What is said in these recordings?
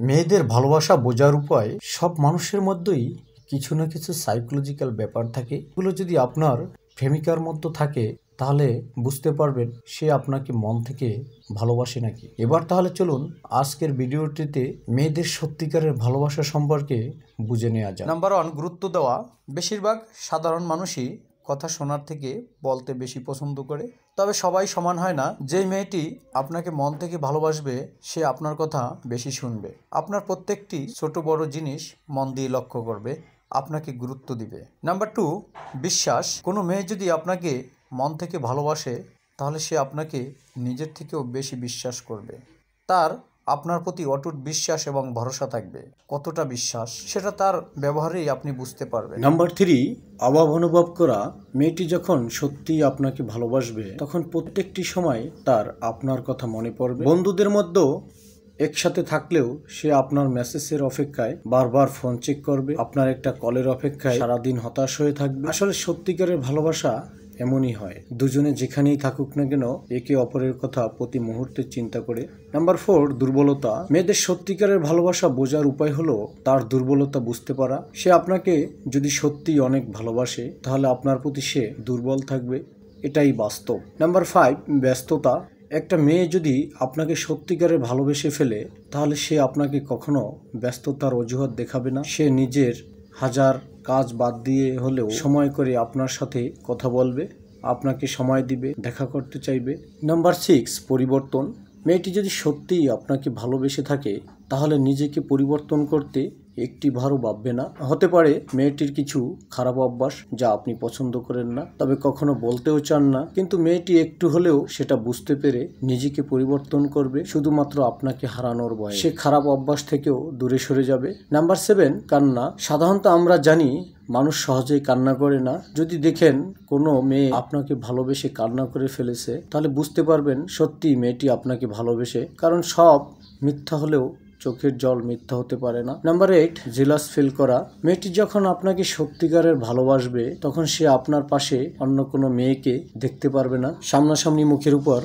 মেয়েদের ভালোবাসা বোঝার উপায় সব মানুষের মধ্যেই কিছু না কিছু সাইকোলজিক্যাল ব্যাপার থাকে। এগুলো যদি আপনার প্রেমিকার মধ্যে থাকে তাহলে বুঝতে পারবেন সে আপনাকে মন থেকে ভালোবাসে নাকি। এবার তাহলে চলুন আজকের ভিডিওটিতে মেয়েদের সত্যিকারের ভালোবাসা সম্পর্কে বুঝে নেওয়া যায়। নাম্বার 1, গুরুত্ব দেওয়া। বেশিরভাগ সাধারণ মানুষই কথা শোনার থেকে বলতে বেশি পছন্দ করে। তবে সবাই সমান হয় না। যেই মেয়েটি আপনাকে মন থেকে ভালোবাসবে সে আপনার কথা বেশি শুনবে, আপনার প্রত্যেকটি ছোট বড় জিনিস মন দিয়ে লক্ষ্য করবে, আপনাকে গুরুত্ব দিবে। নাম্বার 2, বিশ্বাস। কোনো মেয়ে যদি আপনাকে মন থেকে ভালোবাসে তাহলে সে আপনাকে নিজের থেকেও বেশি বিশ্বাস করবে। তার আপনার প্রতি অটুট বিশ্বাস এবং ভরসা থাকবে। কতটা বিশ্বাস সেটা তার ব্যবহারেই আপনি বুঝতে পারবেন। নাম্বার 3, অভাব অনুভব করা। মেয়েটি যখন সত্যিই আপনাকে ভালোবাসবে তখন প্রত্যেকটি সময় তার আপনার কথা মনে পড়বে। বন্ধুদের মধ্যেও একসাথে থাকলেও সে আপনার মেসেজের অপেক্ষায় বারবার ফোন চেক করবে, আপনার একটা কলের অপেক্ষায় সারাদিন হতাশ হয়ে থাকবে। আসলে সত্যিকারের ভালোবাসা এমনই হয়, দুজনে যেখানেই থাকুক না কেন একে অপরের কথা প্রতি মুহূর্তে চিন্তা করে। নাম্বার 4, দুর্বলতা। মেয়েদের সত্যিকারের ভালোবাসা বোঝার উপায় হলো তার দুর্বলতা বুঝতে পারা। সে আপনাকে যদি সত্যিই অনেক ভালোবাসে তাহলে আপনার প্রতি সে দুর্বল থাকবে, এটাই বাস্তব। নাম্বার 5, ব্যস্ততা। একটা মেয়ে যদি আপনাকে সত্যিকারের ভালোবেসে ফেলে তাহলে সে আপনাকে কখনো ব্যস্ততার অজুহাত দেখাবে না। সে নিজের হাজার কাজ বাদ দিয়ে হলেও সময় করে আপনার সাথে কথা বলবে, আপনাকে সময় দিবে, দেখা করতে চাইবে। নাম্বার 6, পরিবর্তন। মেয়েটি যদি সত্যিই আপনাকে ভালোবেসে থাকে তাহলে নিজেকে পরিবর্তন করতে একটি বারও ভাববে না। হতে পারে মেয়েটির কিছু খারাপ অভ্যাস যা আপনি পছন্দ করেন না, তবে কখনো বলতেও চান না, কিন্তু মেয়েটি একটু হলেও সেটা বুঝতে পেরে নিজেকে পরিবর্তন করবে শুধুমাত্র আপনাকে হারানোর ভয়ে। সে খারাপ অভ্যাস থেকেও দূরে সরে যাবে। নাম্বার 7, কান্না। সাধারণত আমরা জানি মানুষ সহজেই কান্না করে না। যদি দেখেন কোনো মেয়ে আপনাকে ভালোবেসে কান্না করে ফেলেছে তাহলে বুঝতে পারবেন সত্যি মেয়েটি আপনাকে ভালোবেসে, কারণ সব মিথ্যা হলেও চোখের জল মিথ্যা হতে পারে না। নাম্বার 8, জেলাস ফিল করা। মেয়েটি যখন আপনাকে সত্যিকারের ভালোবাসবে তখন সে আপনার পাশে অন্য কোনো মেয়েকে দেখতে পারবে না। সামনাসামনি মুখের উপর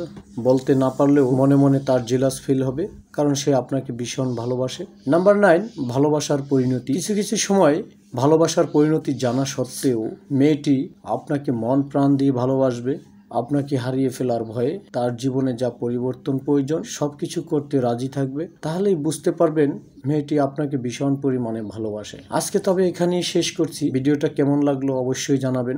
বলতে না পারলেও মনে মনে তার জেলাস ফিল হবে, কারণ সে আপনাকে ভীষণ ভালোবাসে। নাম্বার 9, ভালোবাসার পরিণতি। কিছু কিছু সময় ভালোবাসার পরিণতি জানা সত্ত্বেও মেয়েটি আপনাকে মন প্রাণ দিয়ে ভালোবাসবে, আপনাকে হারিয়ে ফেলার ভয়ে তার জীবনে যা পরিবর্তন প্রয়োজন সবকিছু করতে রাজি থাকবে। তাহলেই বুঝতে পারবেন মেয়েটি আপনাকে ভীষণ পরিমাণে ভালোবাসে। আজকে তবে এখানেই শেষ করছি। ভিডিওটা কেমন লাগলো অবশ্যই জানাবেন।